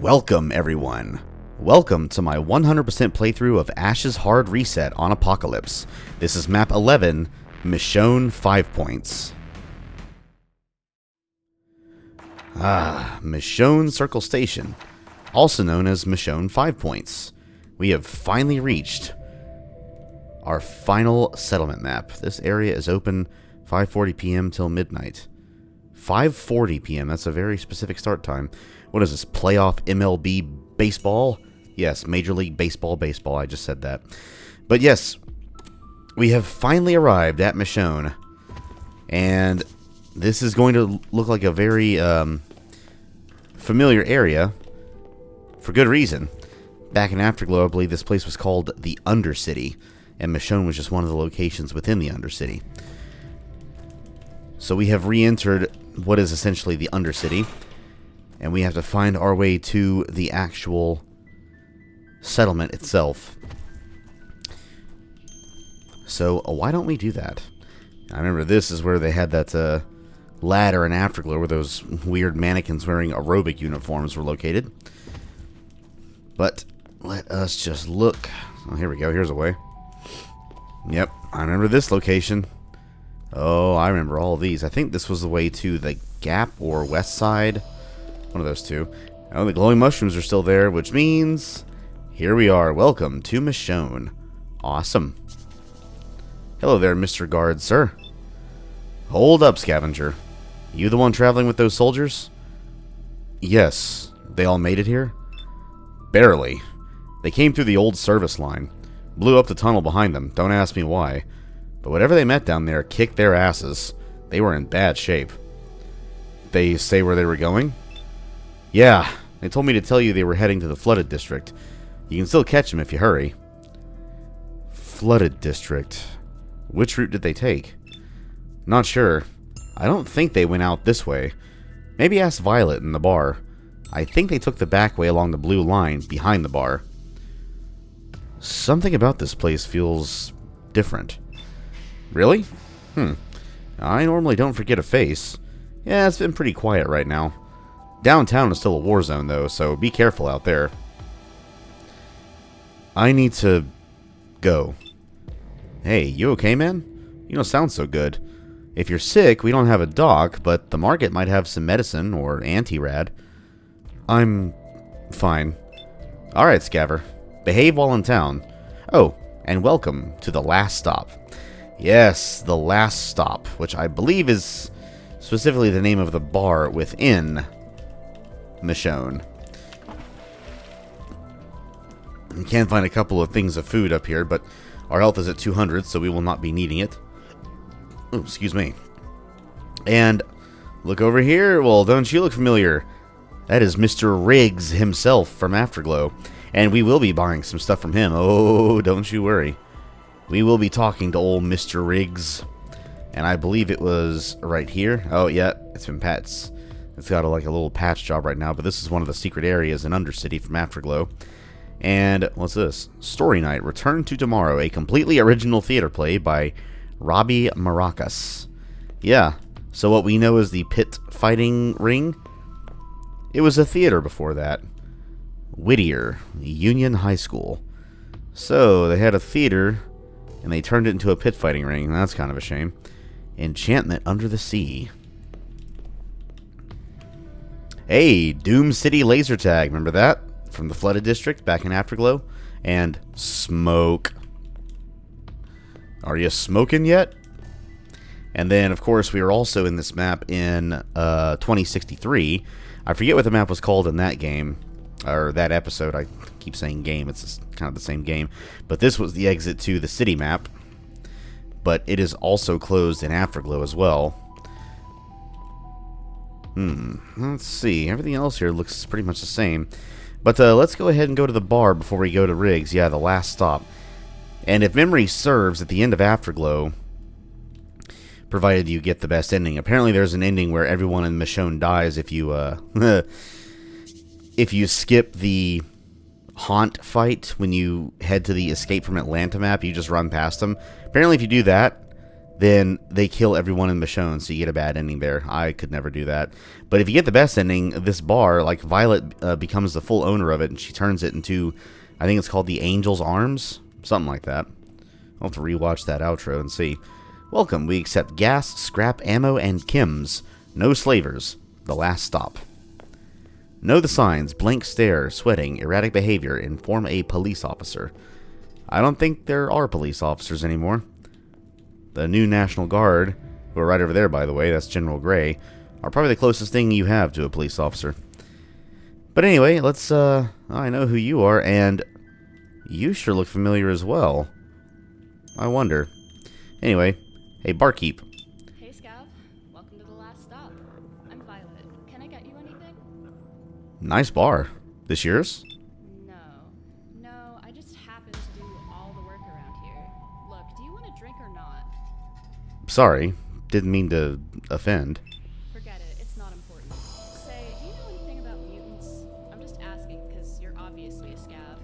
Welcome, everyone. Welcome to my 100% playthrough of Ash's Hard Reset on Apocalypse. This is map 11, Michonne 5 points. Michonne Circle Station, also known as Michonne 5 points. We have finally reached our final settlement map. This area is open 5:40 p.m. till midnight. 5:40 p.m. That's a very specific start time. What is this? Playoff MLB baseball? Yes, Major League Baseball. I just said that. But yes, we have finally arrived at Michonne. And this is going to look like a very familiar area. For good reason. Back in Afterglow, I believe this place was called the Undercity. And Michonne was just one of the locations within the Undercity. So we have re-entered what is essentially the Undercity. And we have to find our way to the actual settlement itself. So, why don't we do that? I remember this is where they had that ladder in Afterglow where those weird mannequins wearing aerobic uniforms were located. But, let us just look. Oh, here we go. Here's a way. Yep, I remember this location. Oh, I remember all of these. I think this was the way to the Gap or West Side. One of those two. Oh, the glowing mushrooms are still there, which means here we are. Welcome to Michonne. Awesome. Hello there, Mr. Guard, sir. Hold up, scavenger. You the one traveling with those soldiers? Yes. They all made it here? Barely. They came through the old service line. Blew up the tunnel behind them. Don't ask me why. But whatever they met down there kicked their asses. They were in bad shape. They say where they were going? Yeah, they told me to tell you they were heading to the Flooded District. You can still catch them if you hurry. Flooded District. Which route did they take? Not sure. I don't think they went out this way. Maybe ask Violet in the bar. I think they took the back way along the blue line behind the bar. Something about this place feels different. Really? I normally don't forget a face. Yeah, it's been pretty quiet right now. Downtown is still a war zone, though, so be careful out there. I need to go. Hey, you okay, man? You don't sound so good. If you're sick, we don't have a doc, but the market might have some medicine or anti-rad. I'm fine. Alright, Scaver. Behave while in town. Oh, and welcome to the last stop. Yes, the last stop, which I believe is specifically the name of the bar within Michonne. We can find a couple of things of food up here, but our health is at 200, so we will not be needing it. Oh, excuse me. And look over here. Well, don't you look familiar? That is Mr. Riggs himself from Afterglow. And we will be buying some stuff from him. Oh, don't you worry. We will be talking to old Mr. Riggs. And I believe it was right here. Oh, yeah, it's been pets. It's got a little patch job right now, but this is one of the secret areas in Undercity from Afterglow. And what's this? Story Night, Return to Tomorrow, a completely original theater play by Robbie Maracas. Yeah, so what we know is the pit fighting ring. It was a theater before that. Whittier, Union High School. So they had a theater, and they turned it into a pit fighting ring. That's kind of a shame. Enchantment Under the Sea. Hey, Doom City Laser Tag. Remember that? From the Flooded District back in Afterglow. And smoke. Are you smoking yet? And then, of course, we were also in this map in 2063. I forget what the map was called in that game. Or that episode. I keep saying game. It's just kind of the same game. But this was the exit to the city map. But it is also closed in Afterglow as well. Let's see. Everything else here looks pretty much the same. But let's go ahead and go to the bar before we go to Riggs. Yeah, the last stop. And if memory serves, at the end of Afterglow, provided you get the best ending. Apparently there's an ending where everyone in Michonne dies if you, if you skip the haunt fight when you head to the Escape from Atlanta map. You just run past them. Apparently if you do that, then they kill everyone in Michonne, so you get a bad ending there. I could never do that. But if you get the best ending, this bar, like Violet becomes the full owner of it, and she turns it into, I think it's called the Angel's Arms, something like that. I'll have to rewatch that outro and see. Welcome, we accept gas, scrap, ammo, and chems. No slavers. The last stop. Know the signs, blank stare, sweating, erratic behavior, inform a police officer. I don't think there are police officers anymore. The new National Guard, who are right over there, by the way, that's General Gray, are probably the closest thing you have to a police officer. But anyway, let's, I know who you are, and you sure look familiar as well. I wonder. Anyway, hey, barkeep. Hey, Scav. Welcome to the last stop. I'm Violet. Can I get you anything? Nice bar. This yours? No, I just happen to do all the work around here. Look, do you want a drink or not? Sorry, didn't mean to offend. Forget it, it's not important. Say, do you know anything about mutants? I'm just asking, because you're obviously a Scav.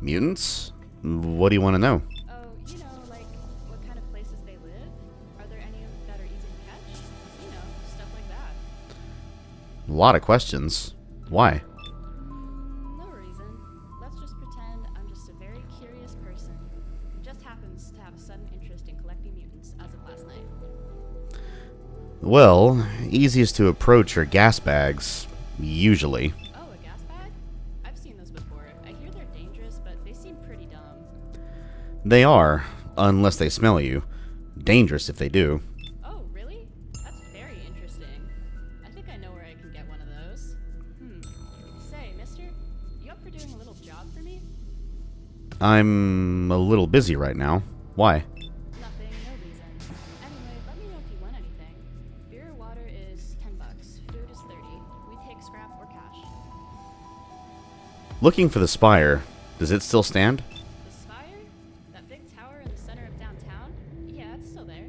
Mutants? What do you want to know? Oh, you know, like, what kind of places they live? Are there any that are easy to catch? You know, stuff like that. A lot of questions. Why? No reason. Let's just pretend I'm just a very curious person who just happens to have a sudden interest in collecting mutants as of last night. Well, easiest to approach are gas bags, usually. Oh, a gas bag? I've seen those before. I hear they're dangerous, but they seem pretty dumb. They are, unless they smell you. Dangerous if they do. Oh, really? That's very interesting. I think I know where I can get one of those. Say, mister, you up for doing a little job for me? I'm a little busy right now. Why? Nothing, no reason. Anyway, let me know if you want anything. Beer or water is $10. Food is 30. We take scrap or cash. Looking for the spire. Does it still stand? The Spire? That big tower in the center of downtown? Yeah, it's still there.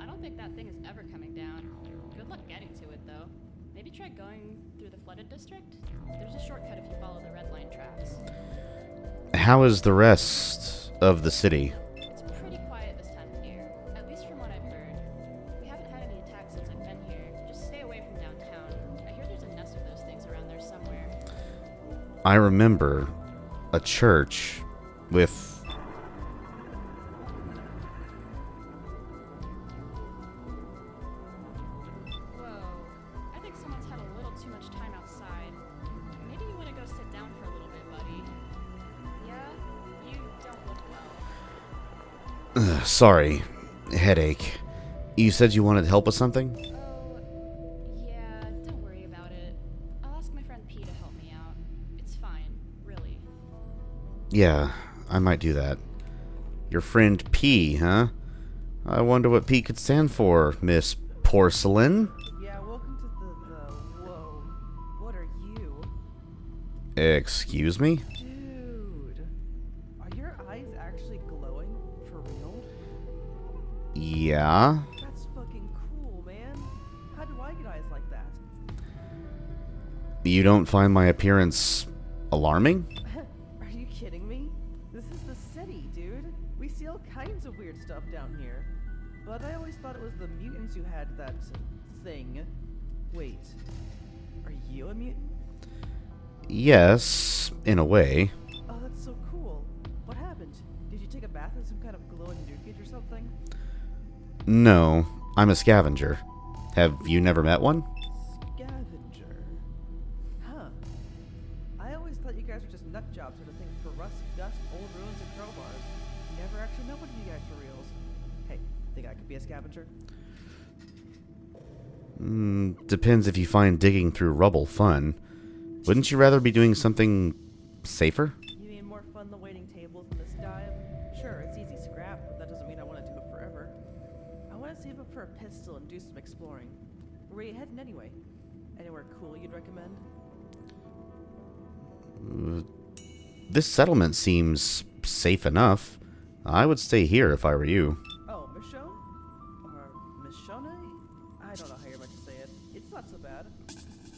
I don't think that thing is ever coming down. Good luck getting to it, though. Maybe try going through the flooded district? There's a shortcut if you follow the red line tracks. How is the rest of the city? It's pretty quiet this time of year, at least from what I've heard. We haven't had any attacks since I've been here. Just stay away from downtown. I hear there's a nest of those things around there somewhere. I remember a church with... Whoa. I think someone's had a little too much time outside. Maybe you want to go sit down for a little bit, buddy. Yeah? You don't look well. Sorry. Headache. You said you wanted help with something? Oh, yeah, don't worry about it. I'll ask my friend P to help me out. It's fine, really. Yeah, I might do that. Your friend P, huh? I wonder what P could stand for, Miss Porcelain. Yeah, welcome to whoa. What are you? Excuse me? Dude. Are your eyes actually glowing? For real? Yeah? That's fucking cool, man. How do I get eyes like that? You don't find my appearance alarming? Are you kidding me? This is the city, dude. We see all kinds of weird stuff down here. But I always thought it was the mutants who had that thing. Wait. Are you a mutant? Yes, in a way. Oh, that's so cool. What happened? Did you take a bath in some kind of glowing nougat or something? No, I'm a scavenger. Have you never met one? Scavenger. Huh. I always thought you guys were just nut jobs sort of things for rust, dust, old ruins, and crowbars. Never actually met one of you guys for reals. Hey, think I could be a scavenger? Depends if you find digging through rubble fun. Wouldn't you rather be doing something safer? You mean more fun than waiting tables in this dive? Sure, it's easy scrap, but that doesn't mean I want to do it forever. I want to save up for a pistol and do some exploring. Where are you heading anyway? Anywhere cool you'd recommend? This settlement seems safe enough. I would stay here if I were you. Oh, Michonne? Or Michonne? I don't know how you're meant to say it. It's not so bad.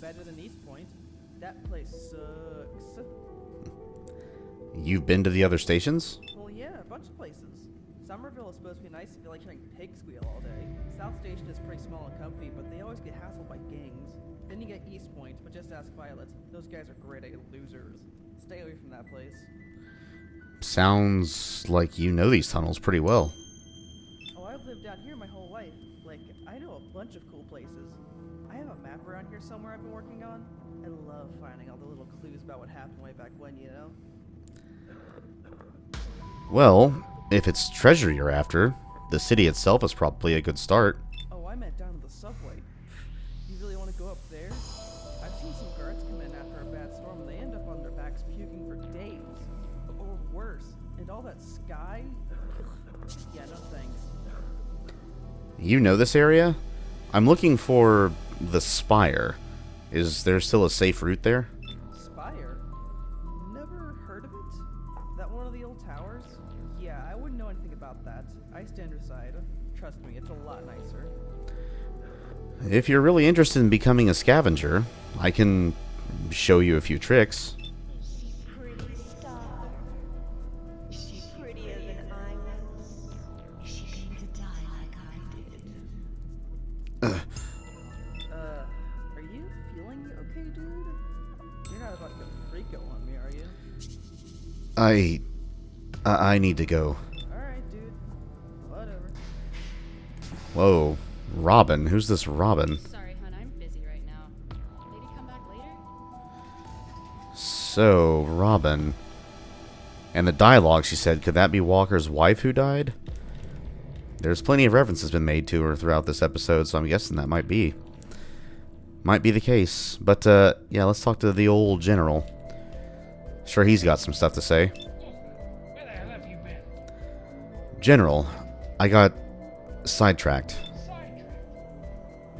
Better than East Point. That place sucks. You've been to the other stations? Well, yeah, a bunch of places. Somerville is supposed to be nice if you like hearing pigs squeal all day. South Station is pretty small and comfy, but they always get hassled by gangs. Then you get East Point, but just ask Violet. Those guys are grade A losers. Stay away from that place. Sounds like you know these tunnels pretty well. Oh, I've lived down here my whole life. Like, I know a bunch of cool places. I have a map around here somewhere I've been working on. I love finding all the little clues about what happened way back when, you know? Well, if it's treasure you're after, the city itself is probably a good start. Oh, I meant down to the subway. You really want to go up there? I've seen some guards come in after a bad storm and they end up on their backs puking for days. Or worse. And all that sky? Yeah, no thanks. You know this area? I'm looking for the Spire. Is there still a safe route there? Spire? Never heard of it? That one of the old towers? Yeah, I wouldn't know anything about that. I stand aside. Trust me, it's a lot nicer. If you're really interested in becoming a scavenger, I can show you a few tricks. Is she pretty, Star? Is she prettier than I was? Is she going to die like I did? Are you feeling okay, dude? You're not about to go freako on me, are you? I need to go. Alright, dude. Whatever. Whoa, Robin. Who's this Robin? Sorry, hun, I'm busy right now. Maybe come back later? So, Robin. And the dialogue, she said, could that be Walker's wife who died? There's plenty of references been made to her throughout this episode, so I'm guessing that might be the case. But, yeah, let's talk to the old general. Sure, he's got some stuff to say. Where the hell have you been? General, I got sidetracked. Sidetracked.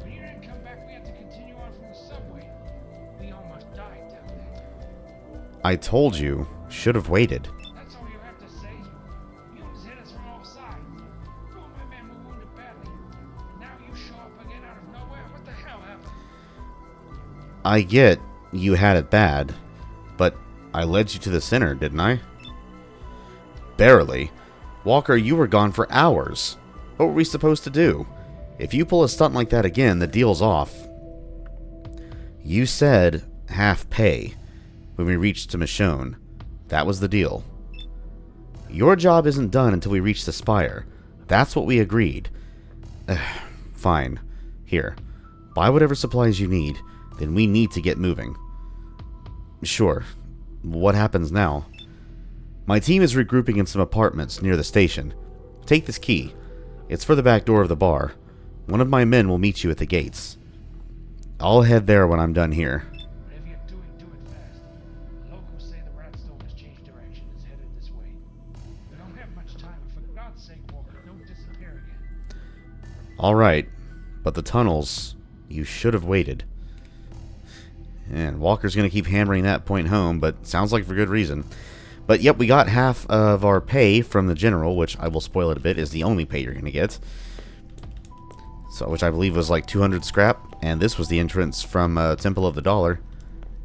When you didn't come back, we had to continue on from the subway. We almost died down there. I told you, should have waited. That's all you have to say? Mutants hit us from all sides. Two of my men were wounded badly. And now you show up again out of nowhere? What the hell happened? I get you had it bad, but I led you to the center, didn't I? Barely. Walker, you were gone for hours. What were we supposed to do? If you pull a stunt like that again, the deal's off. You said half pay when we reached to Michonne. That was the deal. Your job isn't done until we reach the Spire. That's what we agreed. Fine. Here. Buy whatever supplies you need. Then we need to get moving. Sure. What happens now? My team is regrouping in some apartments near the station. Take this key. It's for the back door of the bar. One of my men will meet you at the gates. I'll head there when I'm done here. Whatever you're doing, do it fast. The locals say the rat storm has changed direction and is headed this way. We don't have much time, but for God's sake, Walker, don't disappear again. Alright. But the tunnels, you should have waited. And Walker's going to keep hammering that point home, but sounds like for good reason. But yep, we got half of our pay from the general, which I will spoil it a bit, is the only pay you're going to get. So, which I believe was like 200 scrap, and this was the entrance from Temple of the Dollar.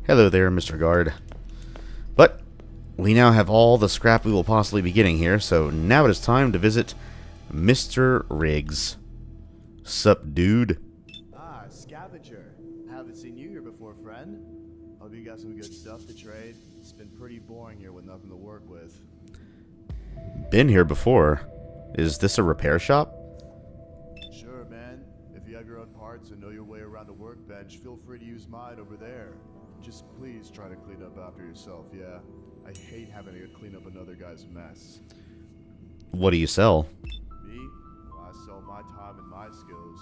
Hello there, Mr. Guard. But we now have all the scrap we will possibly be getting here, so now it is time to visit Mr. Riggs. Sup, dude? Ah, scavenger. Haven't seen you here before, friend. Hope you got some good stuff to trade. It's been pretty boring here with nothing to work with. Been here before. Is this a repair shop? Sure, man. If you have your own parts and know your way around a workbench, feel free to use mine over there. Just please try to clean up after yourself, yeah? I hate having to clean up another guy's mess. What do you sell? Me? Well, I sell my time and my skills.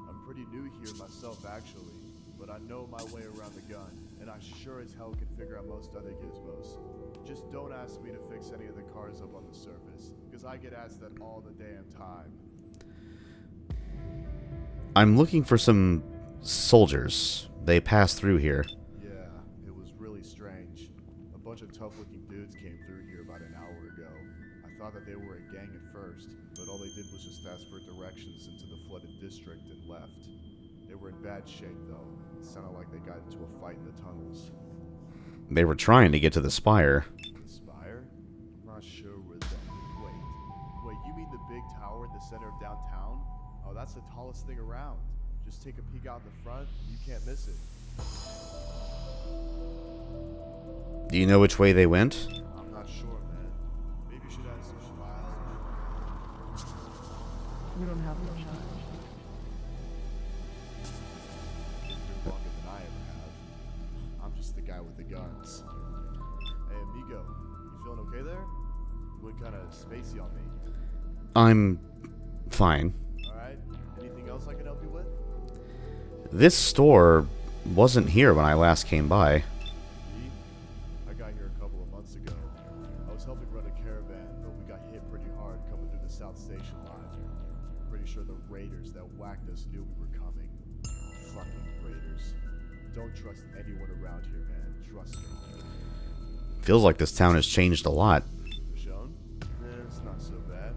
I'm pretty new here myself, actually, but I know my way around the gun, and I sure as hell can figure out most other gizmos. Just don't ask me to fix any of the cars up on the surface, because I get asked that all the damn time. I'm looking for some soldiers. They pass through here. Yeah, it was really strange. A bunch of tough-looking dudes came through here about an hour ago. I thought that they were a gang at first, but all they did was just ask for directions into the flooded district and left. They were in bad shape, though. It sounded like they got into a fight in the tunnels. They were trying to get to the Spire. The Spire? I'm not sure where that... Wait, you mean the That's the tallest thing around. Just take a peek out in the front, you can't miss it. Do you know which way they went? I'm not sure, man. Maybe you should ask the file. We don't have much time. Been here longer than I ever have. I'm just the guy with the guns. Hey, amigo, you feeling okay there? You went kind of spacey on me. I'm fine. Alright, anything else I can help you with? This store wasn't here when I last came by. Me? I got here a couple of months ago. I was helping run a caravan, but we got hit pretty hard coming through the South Station line. Pretty sure the raiders that whacked us knew we were coming. Fucking raiders. Don't trust anyone around here, man. Trust me. Feels like this town has changed a lot. Michonne? It's not so bad.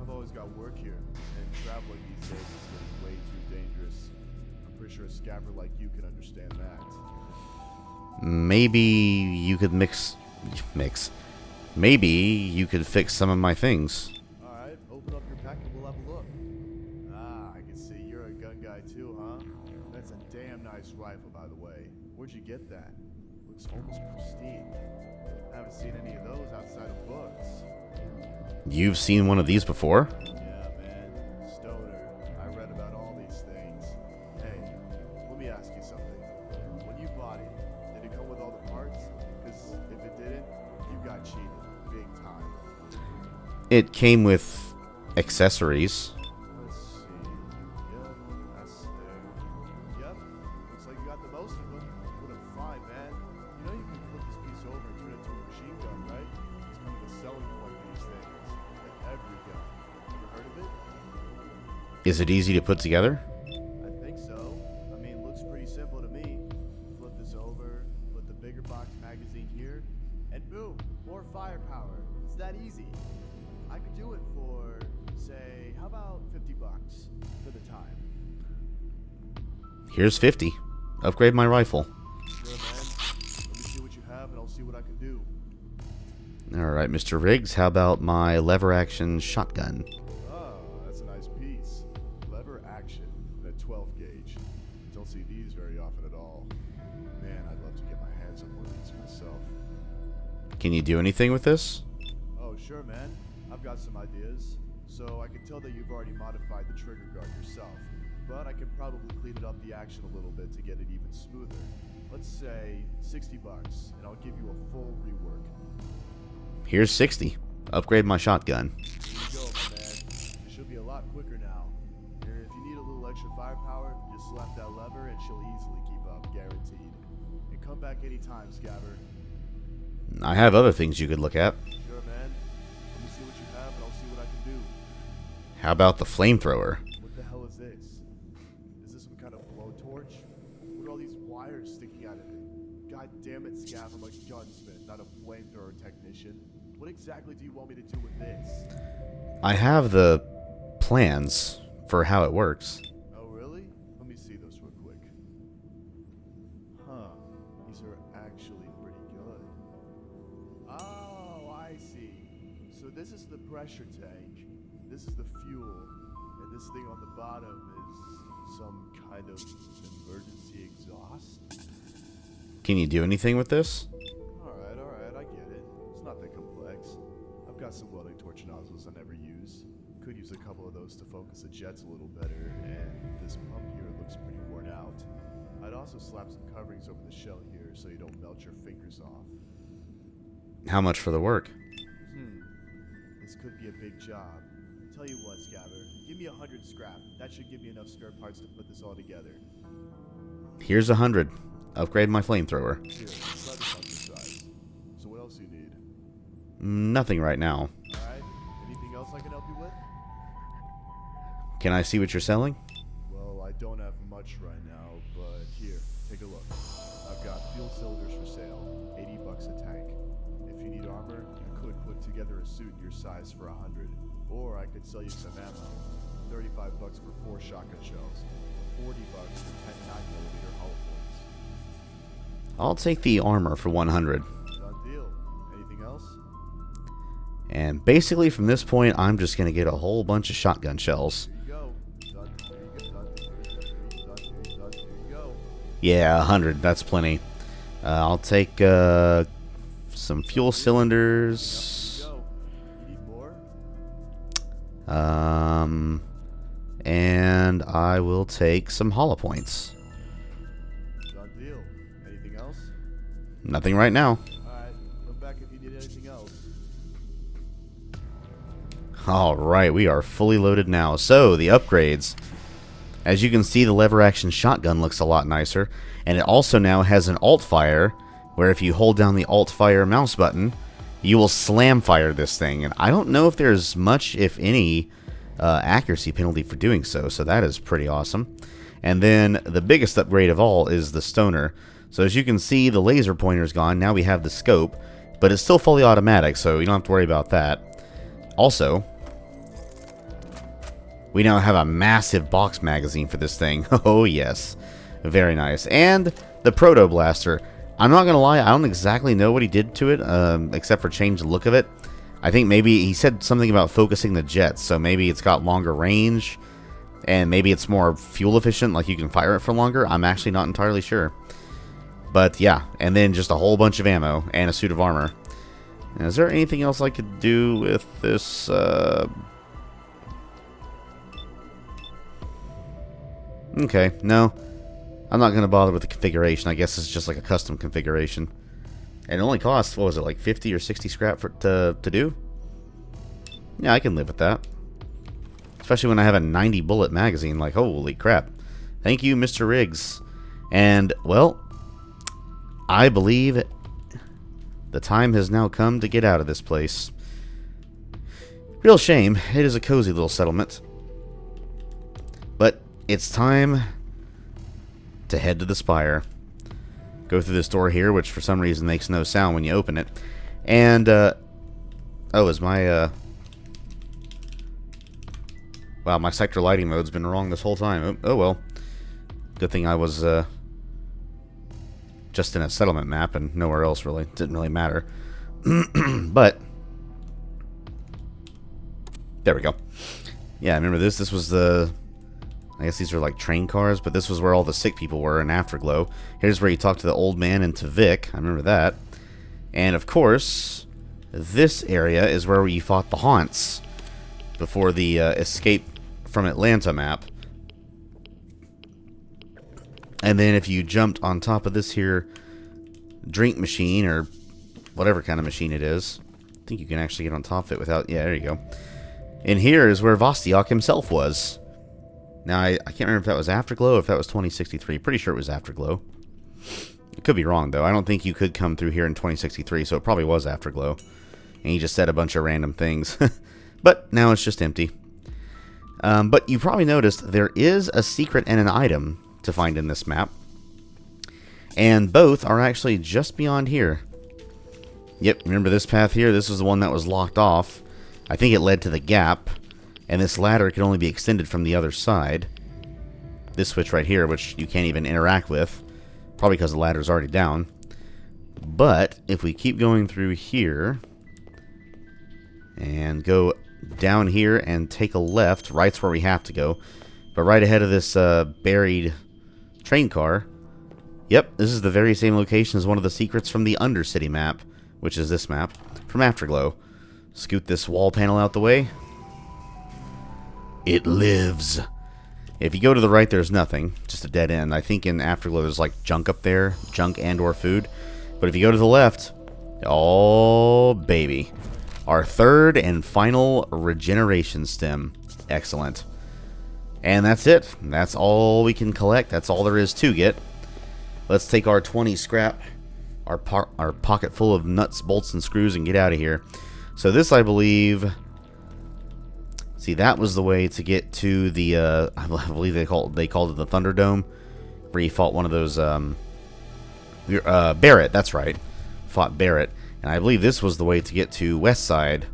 I've always got work here, and traveling these days is getting way too dangerous. I'm pretty sure a scabber like you can understand that. Maybe you could mix. Maybe you could fix some of my things. Alright, open up your pack and we'll have a look. Ah, I can see you're a gun guy too, huh? That's a damn nice rifle, by the way. Where'd you get that? Looks almost pristine. I haven't seen any of those outside of books. You've seen one of these before? Yeah, man. Stoner. I read about all these things. Hey, let me ask you something. When you bought it, did it come with all the parts? Because if it didn't, you got cheated. Big time. It came with accessories. Let's see. Yep, that's there. Yep, looks like you got the most of them. What a find, man. You know you can flip this piece over and turn it into a machine gun, right? It's kind of the selling point of these things. Like every gun. Ever heard of it? Is it easy to put together? I think so. I mean, looks pretty simple to me. Flip this over, put the bigger box magazine here, and boom, more firepower. It's that easy. I could do it for, say, how about $50 for the time? Here's 50. Upgrade my rifle. Sure, man. Let me see what you have, and I'll see what I can do. Alright, Mr. Riggs, how about my lever action shotgun? Oh, that's a nice piece. Lever action and a 12 gauge. Don't see these very often at all. Man, I'd love to get my hands on one of these myself. Can you do anything with this? Oh, sure, man. I've got some ideas. So I can tell that you've already modified the trigger guard yourself, but I can probably clean it up the action a little bit to get it even smoother. Let's say $60, and I'll give you a full rework. Here's 60. Upgrade my shotgun. Here you go, my man. It should be a lot quicker now. And if you need a little extra firepower, just slap that lever and she'll easily keep up, guaranteed. And come back anytime, Scabber. I have other things you could look at. Sure, man. Let me see what you have, and I'll see what I can do. How about the flamethrower? What the hell is this? Is this some kind of blowtorch? What are all these wires sticking out of it? God damn it, Scav, I'm a gunsmith, not a flamethrower technician. What exactly do you want me to do with this? I have the plans for how it works. Oh, really? Let me see those real quick. Huh. These are actually pretty good. Oh, I see. So this is the pressure tank. This is the fuel. And this thing on the bottom is some kind of emergency exhaust? Can you do anything with this? Alright, I get it. It's not that complex. I've got some welding torch nozzles I never use. Could use a couple of those to focus the jets a little better, and this pump here looks pretty worn out. I'd also slap some coverings over the shell here so you don't melt your fingers off. How much for the work? This could be a big job. Tell you what, Scabber, give me 100 scrap. That should give me enough spare parts to put this all together. Here's 100. Upgrade my flamethrower. Here, let me help your size. So what else do you need? Nothing right now. Alright, anything else I can help you with? Can I see what you're selling? Well, I don't have much right now, but here, take a look. I've got fuel cylinders for sale, $80 a tank. If you need armor, I could put together a suit your size for 100. Or I could sell you some ammo, $35 for 4 shotgun shells, $40 for 10 9mm hollow points. I'll take the armor for 100. Done deal. Anything else? And basically from this point, I'm just going to get a whole bunch of shotgun shells. Here you go. Done Yeah, 100. That's plenty. I'll take some fuel cylinders. Go. You need more? And I will take some hollow points. Done deal. Anything else? Nothing right now. Alright, come back if you need anything else. Alright, we are fully loaded now. So, the upgrades. As you can see, the lever action shotgun looks a lot nicer. And it also now has an alt fire, where if you hold down the alt fire mouse button, you will slam fire this thing. And I don't know if there's much, if any, accuracy penalty for doing so. So that is pretty awesome. And then the biggest upgrade of all is the stoner. So as you can see, the laser pointer's gone. Now we have the scope, but it's still fully automatic, so you don't have to worry about that. Also, we now have a massive box magazine for this thing. Oh, yes. Very nice. And the Proto blaster. I'm not going to lie, I don't exactly know what he did to it, except for change the look of it. I think maybe he said something about focusing the jets, so maybe it's got longer range, and maybe it's more fuel efficient, like you can fire it for longer. I'm actually not entirely sure. But yeah, and then just a whole bunch of ammo and a suit of armor. Now, is there anything else I could do with this? Okay, no. I'm not going to bother with the configuration. I guess it's just like a custom configuration. And it only costs, what was it, like 50 or 60 scrap to do? Yeah, I can live with that. Especially when I have a 90 bullet magazine. Like, holy crap. Thank you, Mr. Riggs. And, well, I believe the time has now come to get out of this place. Real shame. It is a cozy little settlement. But it's time to head to the spire. Go through this door here, which for some reason makes no sound when you open it. And, oh, is my, wow, my sector lighting mode's been wrong this whole time. Oh, well. Good thing I was, just in a settlement map and nowhere else, really. Didn't really matter. But, there we go. Yeah, remember this? This was the... I guess these are like train cars, but this was where all the sick people were in Afterglow. Here's where you talk to the old man and to Vic. I remember that. And of course, this area is where you fought the Haunts before the Escape from Atlanta map. And then if you jumped on top of this here drink machine, or whatever kind of machine it is, I think you can actually get on top of it without... Yeah, there you go. And here is where Vostiak himself was. Now, I can't remember if that was Afterglow or if that was 2063. Pretty sure it was Afterglow. It could be wrong, though. I don't think you could come through here in 2063, so it probably was Afterglow. And he just said a bunch of random things. But now it's just empty. But you probably noticed there is a secret and an item to find in this map. And both are actually just beyond here. Yep, remember this path here? This was the one that was locked off. I think it led to the gap. And this ladder can only be extended from the other side. This switch right here, which you can't even interact with. Probably because the ladder's already down. But, if we keep going through here... and go down here and take a left, right's where we have to go. But right ahead of this buried train car... Yep, this is the very same location as one of the secrets from the Undercity map. Which is this map, from Afterglow. Scoot this wall panel out the way. It lives. If you go to the right, there's nothing. Just a dead end. I think in Afterglow there's like junk up there. Junk and or food. But if you go to the left... Oh, baby. Our third and final regeneration stem. Excellent. And that's it. That's all we can collect. That's all there is to get. Let's take our 20 scrap. Our pocket full of nuts, bolts, and screws and get out of here. So this, I believe... See, that was the way to get to the, I believe they called it the Thunderdome, where you fought one of those, Barrett, that's right, fought Barrett, and I believe this was the way to get to Westside,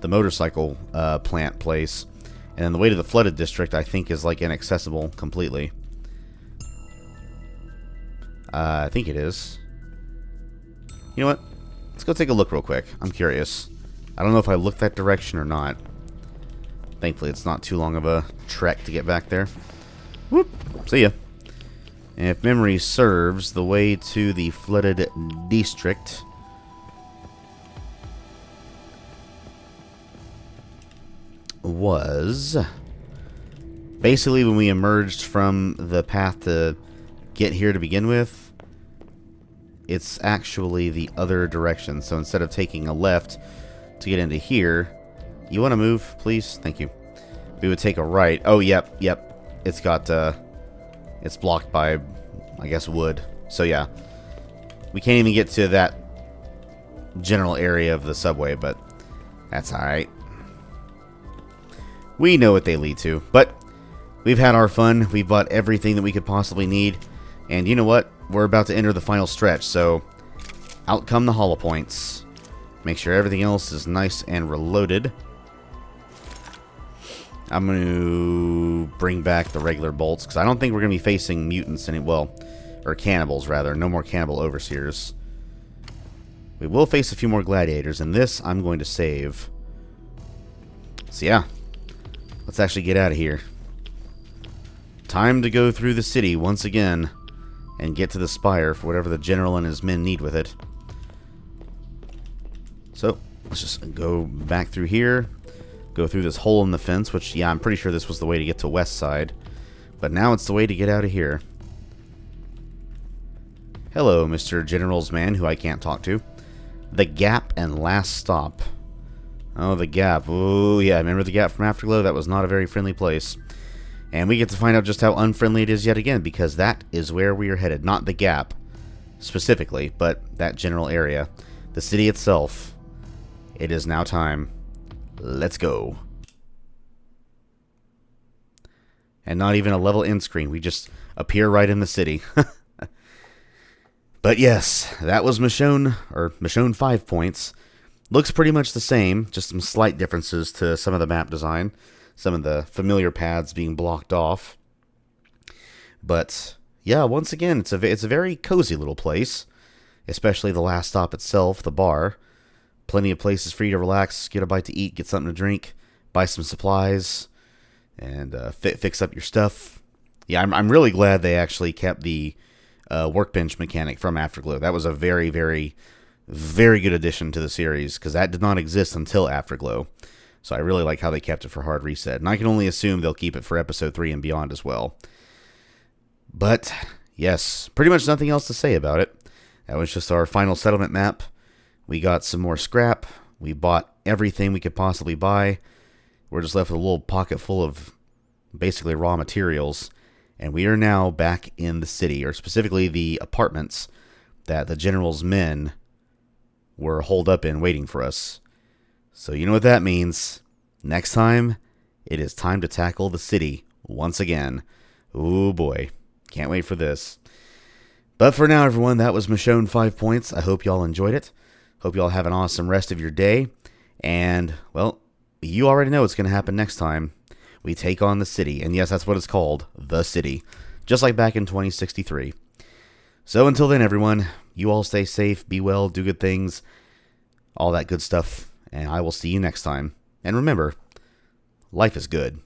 the motorcycle, plant place, and then the way to the Flooded District, I think, is, like, inaccessible completely. I think it is. You know what, let's go take a look real quick, I'm curious. I don't know if I looked that direction or not. Thankfully, it's not too long of a trek to get back there. Whoop! See ya. And if memory serves, the way to the flooded district was basically when we emerged from the path to get here to begin with. It's actually the other direction. So instead of taking a left to get into here, you want to move, please? Thank you. We would take a right. Oh, yep. It's got, it's blocked by, I guess, wood. So, yeah. We can't even get to that general area of the subway, but that's alright. We know what they lead to, but we've had our fun. We've bought everything that we could possibly need. And you know what? We're about to enter the final stretch, so out come the hollow points. Make sure everything else is nice and reloaded. I'm going to bring back the regular bolts, because I don't think we're going to be facing mutants or cannibals, rather. No more cannibal overseers. We will face a few more gladiators, and this I'm going to save. So yeah, let's actually get out of here. Time to go through the city once again and get to the spire for whatever the general and his men need with it. So, let's just go back through here. Go through this hole in the fence, which, yeah, I'm pretty sure this was the way to get to West Side. But now it's the way to get out of here. Hello, Mr. General's man, who I can't talk to. The Gap and Last Stop. Oh, the Gap. Oh, yeah, remember the Gap from Afterglow? That was not a very friendly place. And we get to find out just how unfriendly it is yet again, because that is where we are headed. Not the Gap, specifically, but that general area. The city itself. It is now time. Let's go. And not even a level end screen. We just appear right in the city. But yes, that was Michonne 5 points. Looks pretty much the same, just some slight differences to some of the map design. Some of the familiar paths being blocked off. But yeah, once again, it's a very cozy little place. Especially the last stop itself, the bar. Plenty of places for you to relax, get a bite to eat, get something to drink, buy some supplies, and fix up your stuff. Yeah, I'm really glad they actually kept the workbench mechanic from Afterglow. That was a very, very, very good addition to the series, because that did not exist until Afterglow. So I really like how they kept it for Hard Reset. And I can only assume they'll keep it for Episode 3 and beyond as well. But, yes, pretty much nothing else to say about it. That was just our final settlement map. We got some more scrap. We bought everything we could possibly buy. We're just left with a little pocket full of basically raw materials. And we are now back in the city, or specifically the apartments that the General's men were holed up in waiting for us. So you know what that means. Next time, it is time to tackle the city once again. Ooh boy, can't wait for this. But for now, everyone, that was Michonne 5 points. I hope y'all enjoyed it. Hope y'all have an awesome rest of your day. And, well, you already know what's going to happen next time. We take on the city. And yes, that's what it's called, the city. Just like back in 2063. So until then, everyone, you all stay safe, be well, do good things, all that good stuff. And I will see you next time. And remember, life is good.